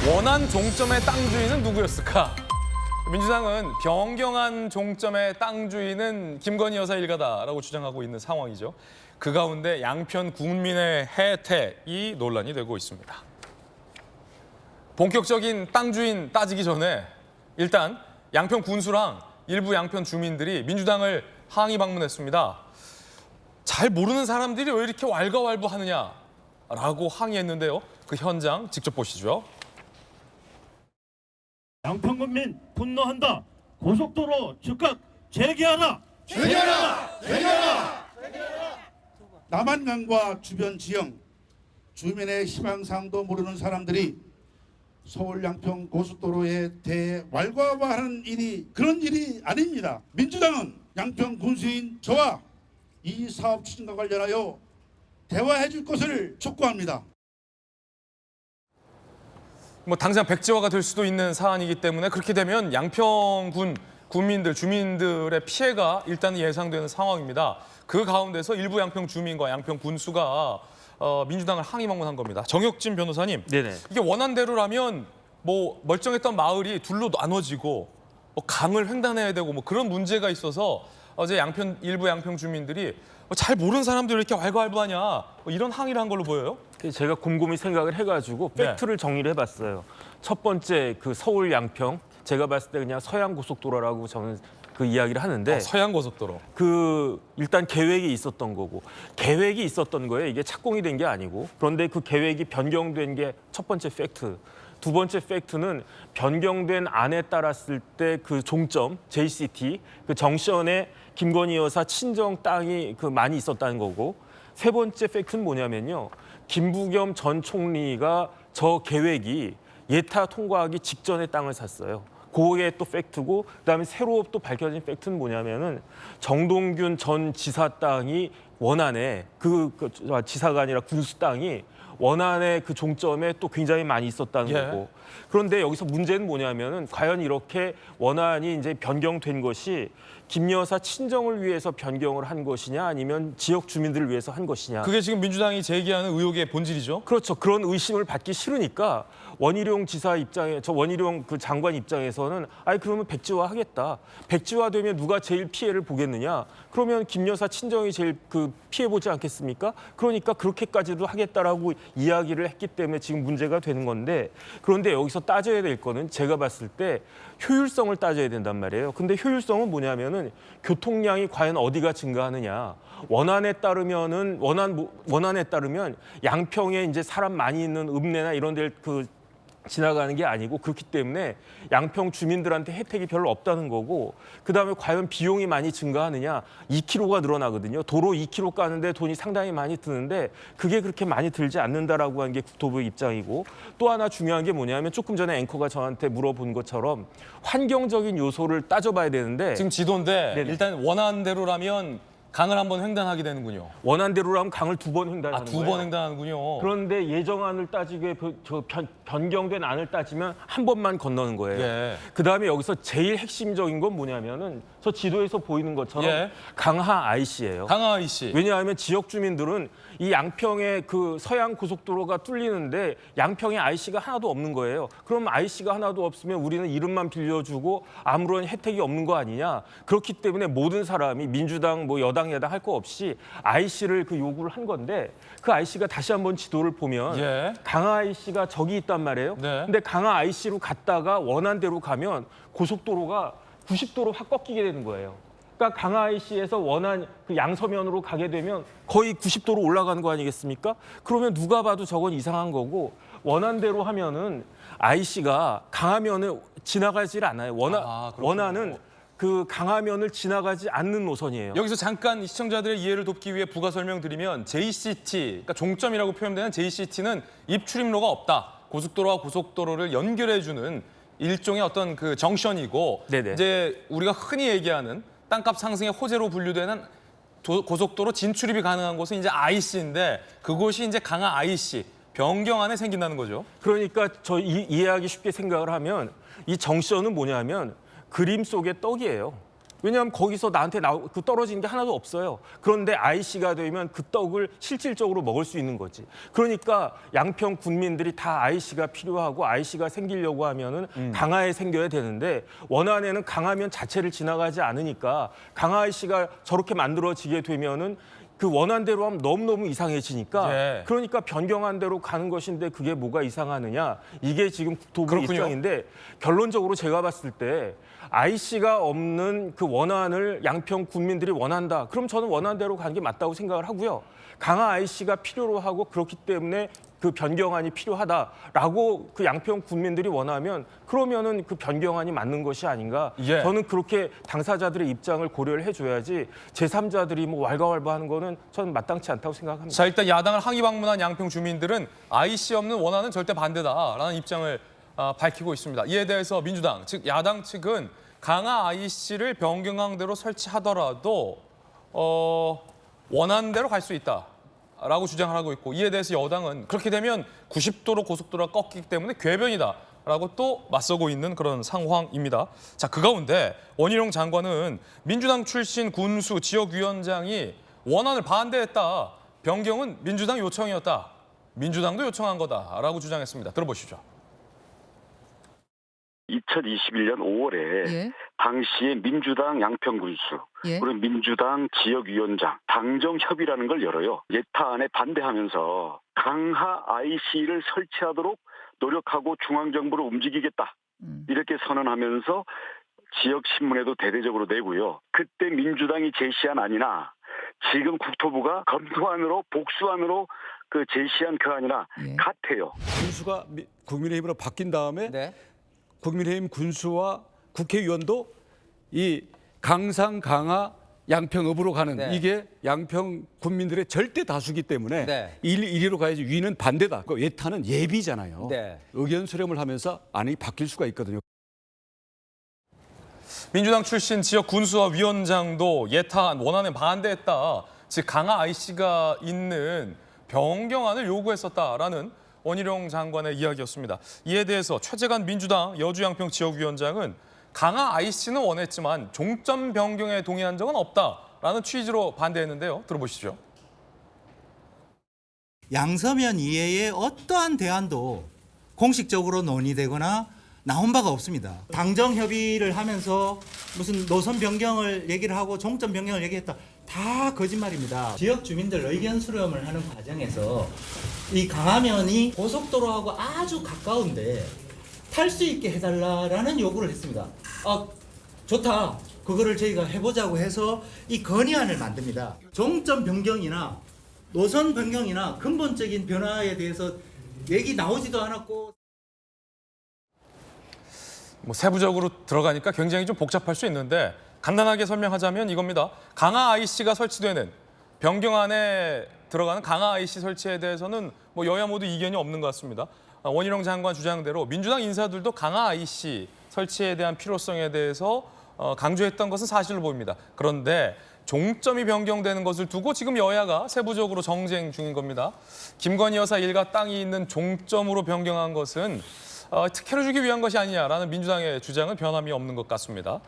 원한 종점의 땅 주인은 누구였을까? 민주당은 변경한 종점의 땅 주인은 김건희 여사 일가다라고 주장하고 있는 상황이죠. 그 가운데 양편 국민의 혜택이 논란이 되고 있습니다. 본격적인 땅 주인 따지기 전에 일단 양편 군수랑 일부 양편 주민들이 민주당을 항의 방문했습니다. 잘 모르는 사람들이 왜 이렇게 왈가왈부하느냐라고 항의했는데요. 그 현장 직접 보시죠. 양평군민 분노한다. 고속도로 즉각 재개하라. 재개하라! 재개하라! 남한강과 주변 지형, 주민의 희망사항도 모르는 사람들이 서울 양평 고속도로에 대해 왈가왈부하는 일이 그런 일이 아닙니다. 민주당은 양평 군수인 저와 이 사업 추진과 관련하여 대화해 줄 것을 촉구합니다. 당장 백지화가 될 수도 있는 사안이기 때문에 그렇게 되면 양평군 군민들, 주민들의 피해가 일단 예상되는 상황입니다. 그 가운데서 일부 양평 주민과 양평 군수가 민주당을 항의 방문한 겁니다. 정혁진 변호사님, 네네. 이게 원안대로라면 멀쩡했던 마을이 둘로 나눠지고 강을 횡단해야 되고 그런 문제가 있어서 어제 일부 양평 주민들이 잘 모르는 사람들이 왜 이렇게 왈가왈부하냐 이런 항의를 한 걸로 보여요. 제가 곰곰이 생각을 해가지고 팩트를 정리를 해봤어요. 첫 번째 그 서울 양평, 제가 봤을 때 그냥 서양 고속도로라고 저는 그 이야기를 하는데 서양 고속도로. 일단 계획이 있었던 거고 계획이 있었던 거예요. 이게 착공이 된 게 아니고. 그런데 그 계획이 변경된 게 첫 번째 팩트. 두 번째 팩트는 변경된 안에 따랐을 때 그 종점 JCT 그 정션에 김건희 여사 친정 땅이 많이 있었다는 거고. 세 번째 팩트는 뭐냐면요. 김부겸 전 총리가 저 계획이 예타 통과하기 직전에 땅을 샀어요. 그게 또 팩트고, 그다음에 새로 또 밝혀진 팩트는 뭐냐면은 정동균 전 지사 땅이 원안에 지사가 아니라 군수 땅이 원안의 그 종점에 또 굉장히 많이 있었다는 거고. 그런데 여기서 문제는 뭐냐면은 과연 이렇게 원안이 이제 변경된 것이 김 여사 친정을 위해서 변경을 한 것이냐 아니면 지역 주민들을 위해서 한 것이냐. 그게 지금 민주당이 제기하는 의혹의 본질이죠. 그렇죠. 그런 의심을 받기 싫으니까 원희룡 그 장관 입장에서는 그러면 백지화 하겠다. 백지화 되면 누가 제일 피해를 보겠느냐. 그러면 김 여사 친정이 제일 피해 보지 않겠습니까? 그러니까 그렇게까지도 하겠다라고 이야기를 했기 때문에 지금 문제가 되는 건데, 그런데 여기서 따져야 될 거는 제가 봤을 때 효율성을 따져야 된단 말이에요. 근데 효율성은 뭐냐면은 교통량이 과연 어디가 증가하느냐. 원안에 따르면 양평에 이제 사람 많이 있는 읍내나 이런 데 지나가는 게 아니고, 그렇기 때문에 양평 주민들한테 혜택이 별로 없다는 거고, 그다음에 과연 비용이 많이 증가하느냐. 2km가 늘어나거든요. 도로 2km 까는데 돈이 상당히 많이 드는데 그게 그렇게 많이 들지 않는다라고 하는 게 국토부 입장이고, 또 하나 중요한 게 뭐냐면 조금 전에 앵커가 저한테 물어본 것처럼 환경적인 요소를 따져봐야 되는데, 지금 지도인데 네네. 일단 원안대로라면 강을 한번 횡단하게 되는군요. 원안대로라면 강을 2번 횡단하는 거예요. 2번 횡단하는군요. 그런데 예정안을 따지게 변경된 안을 따지면 한 번만 건너는 거예요. 예. 그다음에 여기서 제일 핵심적인 건 뭐냐면은 저 지도에서 보이는 것처럼 강하 IC예요. 강하 IC. 왜냐하면 지역 주민들은 이 양평의 서양 고속도로가 뚫리는데 양평에 IC가 하나도 없는 거예요. 그럼 IC가 하나도 없으면 우리는 이름만 빌려주고 아무런 혜택이 없는 거 아니냐. 그렇기 때문에 모든 사람이 민주당 여당 야당 할 거 없이 IC를 요구를 한 건데, 그 IC가 다시 한번 지도를 보면 강하 IC가 저기 있단 말이에요. 근데 강하 IC로 갔다가 원안대로 가면 고속도로가 90도로 확 꺾이게 되는 거예요. 그러니까 강하 IC에서 원안 양서면으로 가게 되면 거의 90도로 올라가는 거 아니겠습니까? 그러면 누가 봐도 저건 이상한 거고, 원안대로 하면은 IC가 강하면을 지나가질 않아요. 원안은 강하면을 지나가지 않는 노선이에요. 여기서 잠깐 시청자들의 이해를 돕기 위해 부가 설명드리면 JCT, 그러니까 종점이라고 표현되는 JCT는 입출입로가 없다. 고속도로와 고속도로를 연결해주는 일종의 어떤 정션이고, 네네. 이제 우리가 흔히 얘기하는 땅값 상승의 호재로 분류되는 고속도로 진출입이 가능한 곳은 이제 IC인데, 그곳이 이제 강하 IC 변경안에 생긴다는 거죠. 그러니까 이해하기 쉽게 생각을 하면 이 정션은 뭐냐면 그림 속의 떡이에요. 왜냐하면 거기서 나한테 그 떨어지는 게 하나도 없어요. 그런데 IC가 되면 그 떡을 실질적으로 먹을 수 있는 거지. 그러니까 양평 군민들이 다 IC가 필요하고 IC가 생기려고 하면은 강화에 생겨야 되는데 원안에는 강화면 자체를 지나가지 않으니까 강화 IC가 저렇게 만들어지게 되면은 그 원안대로 하면 너무너무 이상해지니까 예. 그러니까 변경한 대로 가는 것인데 그게 뭐가 이상하느냐. 이게 지금 국토부의 그렇군요. 입장인데 결론적으로 제가 봤을 때 IC가 없는 그 원안을 양평 군민들이 원한다. 그럼 저는 원안대로 가는 게 맞다고 생각을 하고요. 강화 IC가 필요로 하고 그렇기 때문에 그 변경안이 필요하다라고 그 양평 군민들이 원하면 그러면은 그 변경안이 맞는 것이 아닌가. 예. 저는 그렇게 당사자들의 입장을 고려를 해줘야지 제3자들이 뭐 왈가왈부하는 거는 저는 마땅치 않다고 생각합니다. 자, 일단 야당을 항의 방문한 양평 주민들은 IC 없는 원안은 절대 반대다라는 입장을 밝히고 있습니다. 이에 대해서 민주당, 즉 야당 측은 강화 IC를 변경안대로 설치하더라도 원안대로 갈 수 있다라고 주장을 하고 있고, 이에 대해서 여당은 그렇게 되면 90도로 고속도로가 꺾이기 때문에 궤변이다라고 또 맞서고 있는 그런 상황입니다. 자, 그 가운데 원희룡 장관은 민주당 출신 군수 지역위원장이 원안을 반대했다. 변경은 민주당 요청이었다. 민주당도 요청한 거다라고 주장했습니다. 들어보시죠. 2021년 5월에 예. 당시에 민주당 양평군수 예. 그리고 민주당 지역위원장 당정협의라는 걸 열어요. 예타안에 반대하면서 강하 IC를 설치하도록 노력하고 중앙정부로 움직이겠다. 이렇게 선언하면서 지역신문에도 대대적으로 내고요. 그때 민주당이 제시한 안이나 지금 국토부가 검토안으로 복수안으로 그 제시한 그 안이나 예. 같아요. 군수가 국민의힘으로 바뀐 다음에 네. 국민의힘 군수와 국회의원도 이 강상 강화 양평읍으로 가는 네. 이게 양평 군민들의 절대 다수기 때문에 네. 이리로 가야지 위는 반대다. 그 예타는 예비잖아요. 네. 의견 수렴을 하면서 안이 바뀔 수가 있거든요. 민주당 출신 지역 군수와 위원장도 예타안 원안에 반대했다. 즉 강화 IC가 있는 변경안을 요구했었다라는 원희룡 장관의 이야기였습니다. 이에 대해서 최재관 민주당 여주양평 지역위원장은 강화 IC는 원했지만 종점 변경에 동의한 적은 없다라는 취지로 반대했는데요. 들어보시죠. 양서면 이외의 어떠한 대안도 공식적으로 논의되거나 나온 바가 없습니다. 당정 협의를 하면서 무슨 노선 변경을 얘기를 하고 종점 변경을 얘기했다. 다 거짓말입니다. 지역 주민들 의견 수렴을 하는 과정에서 이 강화면이 고속도로하고 아주 가까운데 탈 수 있게 해달라는 요구를 했습니다. 좋다. 그거를 저희가 해보자고 해서 이 건의안을 만듭니다. 종점 변경이나 노선 변경이나 근본적인 변화에 대해서 얘기 나오지도 않았고. 뭐 세부적으로 들어가니까 굉장히 좀 복잡할 수 있는데 간단하게 설명하자면 이겁니다. 강화 IC가 설치되는 변경안에 들어가는 강화 IC 설치에 대해서는 뭐 여야 모두 이견이 없는 것 같습니다. 원희룡 장관 주장대로 민주당 인사들도 강화 IC 설치에 대한 필요성에 대해서 강조했던 것은 사실로 보입니다. 그런데 종점이 변경되는 것을 두고 지금 여야가 세부적으로 정쟁 중인 겁니다. 김건희 여사 일가 땅이 있는 종점으로 변경한 것은 특혜를 주기 위한 것이 아니냐라는 민주당의 주장은 변함이 없는 것 같습니다.